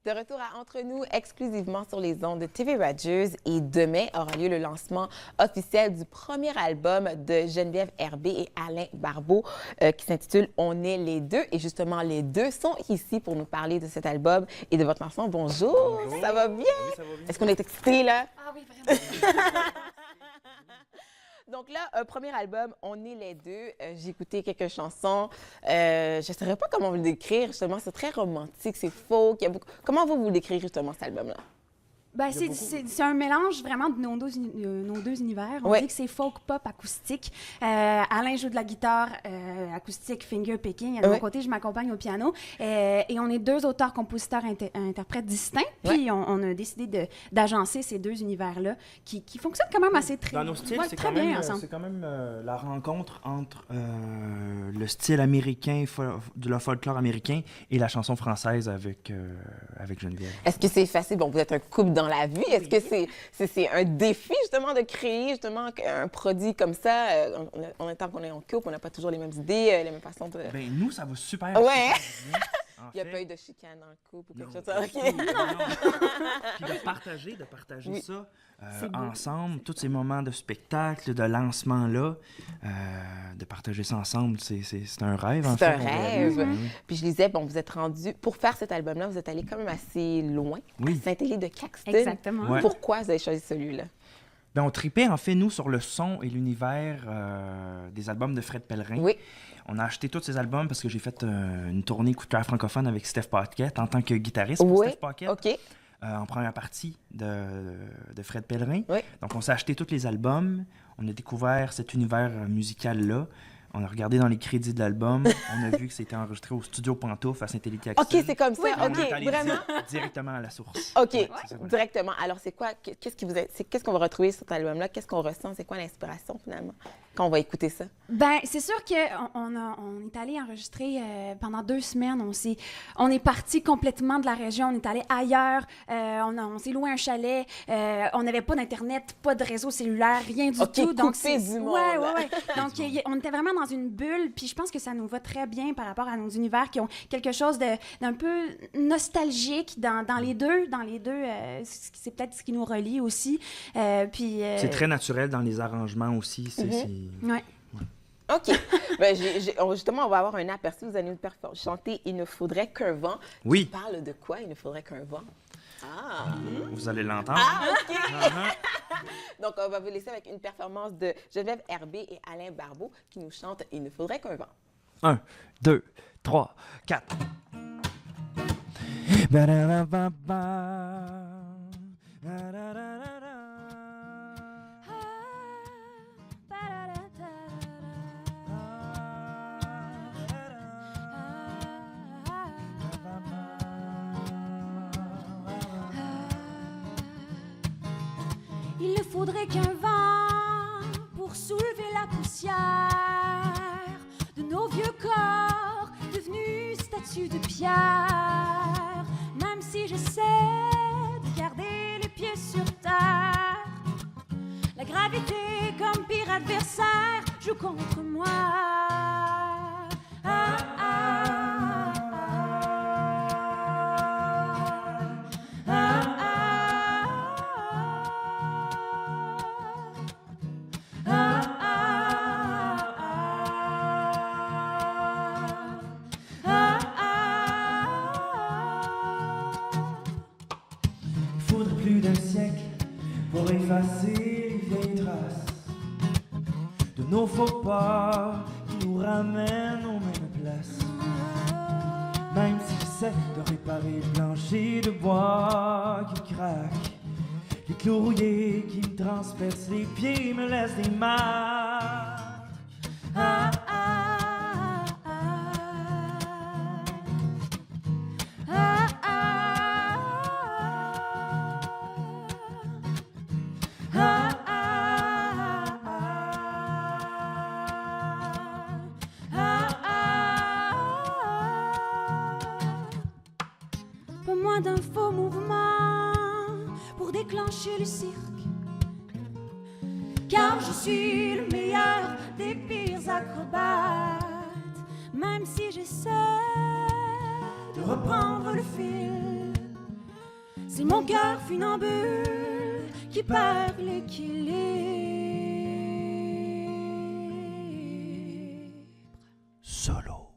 De retour à Entre nous, exclusivement sur les ondes de TV Rogers. Et demain aura lieu le lancement officiel du premier album de Geneviève Herbé et Alain Barbeau qui s'intitule « On est les deux ». Et justement, les deux sont ici pour nous parler de cet album et de votre lancement. Bonjour, Bonjour. Ça va bien? Oui, ça va bien. Est-ce qu'on est excités, là? Ah oui, vraiment. Donc là, premier album, On est les deux. J'ai écouté quelques chansons. Je ne saurais pas comment vous le décrire, justement. C'est très romantique, c'est folk. Il y a beaucoup... Comment vous décrire, justement, cet album-là? Ben, c'est un mélange vraiment de nos deux univers. On dit que c'est folk pop acoustique. Alain joue de la guitare acoustique, finger picking. De mon côté, je m'accompagne au piano. Et on est deux auteurs-compositeurs interprètes distincts. Puis on a décidé d'agencer ces deux univers-là qui fonctionnent quand même assez Dans nos styles, c'est très quand, bien ensemble. c'est quand même la rencontre entre le style américain, de la folklore américain, et la chanson française avec Geneviève. Est-ce que c'est facile? Bon, vous êtes un couple dans la vie. Est-ce que c'est un défi, justement, de créer, justement, un produit comme ça? En même temps qu'on est en couple, on n'a pas toujours les mêmes idées, les mêmes façons de... Ben nous, ça va super Ouais. bien. Il n'y a pas eu de chicane dans le couple ou quelque chose Non, de ça? OK. Puis de partager Oui. ça ensemble, tous ces moments de spectacle, de lancement-là, de partager ça ensemble, c'est un rêve, en C'est fait. un qu'on rêve. réalise. Puis je disais, bon, vous êtes rendu, pour faire cet album-là, vous êtes allé quand même assez loin, Oui. à Saint-Élie de Caxton. Exactement. Ouais. Pourquoi vous avez choisi celui-là? Ben, on tripait, en fait, nous, sur le son et l'univers des albums de Fred Pellerin. Oui. On a acheté tous ces albums parce que j'ai fait une tournée coup de cœur francophone avec Steph Paquette en tant que guitariste pour Oui. Steph Paquette. OK. En première partie de Fred Pellerin. Oui. Donc, on s'est acheté tous les albums. On a découvert cet univers musical-là. On a regardé dans les crédits de l'album. On a vu que c'était enregistré au Studio Pantouf à Saint-Élie-Caxton. OK, c'est comme ça. Oui, OK, On est allé vraiment? directement à la source. OK, Ouais, c'est ça, ouais. directement. Alors, c'est quoi? Qu'est-ce qu'on va retrouver sur cet album-là? Qu'est-ce qu'on ressent? C'est quoi l'inspiration, finalement, quand on va écouter ça? Ben, c'est sûr qu'on est allé enregistrer pendant 2 semaines. On est parti complètement de la région. On est allé ailleurs. On s'est loué un chalet. On n'avait pas d'Internet, pas de réseau cellulaire, rien du OK, tout. Donc, coupé du monde. Ouais. Donc, on était vraiment dans une bulle. Puis je pense que ça nous va très bien par rapport à nos univers qui ont quelque chose d'un peu nostalgique dans les deux. C'est peut-être ce qui nous relie aussi. C'est très naturel dans les arrangements aussi. Ouais. OK. Ben, justement, on va avoir un aperçu. Vous allez nous chanter « Il ne faudrait qu'un vent ». Oui. Tu parles de quoi? Il ne faudrait qu'un vent. Ah! Vous allez l'entendre. Ah, OK! Uh-huh. Donc, on va vous laisser avec une performance de Geneviève Herbé et Alain Barbeau qui nous chantent « Il ne faudrait qu'un vent ». 1, 2, 3, 4. Il ne faudrait qu'un vent pour soulever la poussière de nos vieux corps devenus statues de pierre. Même si j'essaie de garder les pieds sur terre, la gravité comme pire adversaire joue contre moi. Ah, ah, ah, ah, ah, Il faudrait plus d'un siècle pour effacer les vieilles traces de nos faux pas qui nous ramènent aux mêmes places. Même si j'essaie de réparer le plancher de bois qui craque, les clous rouillés qui me transpercent les pieds me laissent des marques. ah, ah, ah, ah, ah, ah, pas moins d'un faux mouvement pour déclencher le cirque. Car je suis le meilleur des pires acrobates. Même si j'essaie de reprendre le fil, C'est mon cœur funambule qui perd l'équilibre. Solo.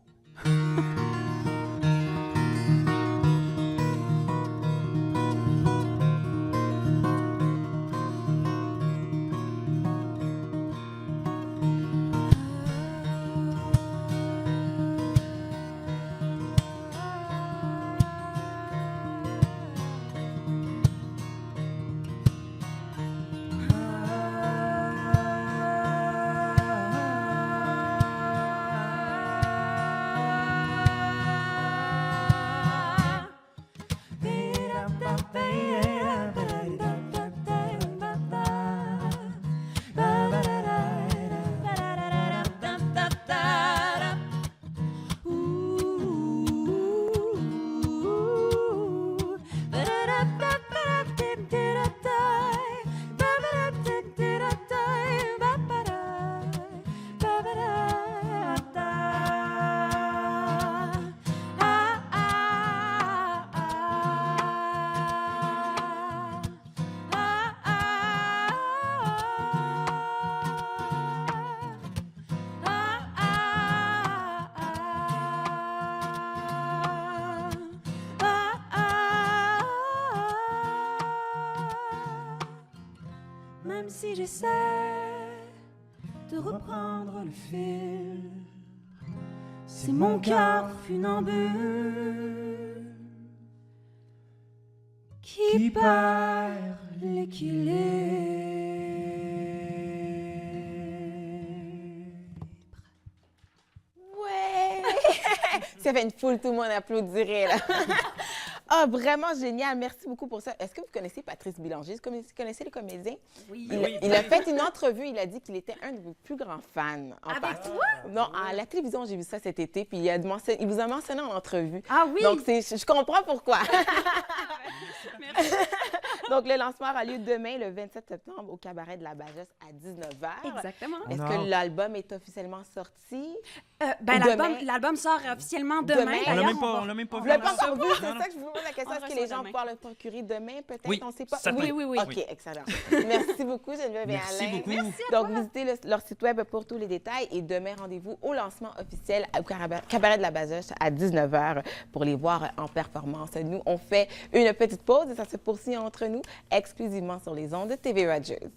Même si j'essaie de reprendre le fil, c'est mon cœur funambule qui perd l'équilibre. Ouais! Ça fait une foule, tout le monde applaudirait, là. Ah, vraiment génial. Merci beaucoup pour ça. Est-ce que vous connaissez Patrice Bélanger? Est-ce que vous connaissez le comédien? Oui. Il a fait une entrevue. Il a dit qu'il était un de vos plus grands fans. Avec toi? Non, à la télévision, j'ai vu ça cet été. Puis il vous a mentionné en entrevue. Ah oui? Donc, je comprends pourquoi. Merci. Donc, le lancement aura lieu demain, le 27 septembre, au Cabaret de la Bagesse à 19h. Exactement. Est-ce que l'album est officiellement sorti? L'album sort officiellement demain. Demain. On D'ailleurs, l'a même pas Vous vu. l'avez pas encore. encore vu? C'est Non, non. ça que je vous pose la question. On Est-ce que reçoit les gens vont demain. pouvoir le procurer demain, peut-être? Oui, On ne sait pas. certain. Oui. OK, excellent. Merci beaucoup, Geneviève et Merci Alain. beaucoup. Merci à Donc, toi. visitez leur site web pour tous les détails et demain, rendez-vous au lancement officiel au Cabaret de la Bagesse à 19h pour les voir en performance. Nous, on fait une petite pause et ça se poursuit entre nous exclusivement sur les ondes de TV Rogers.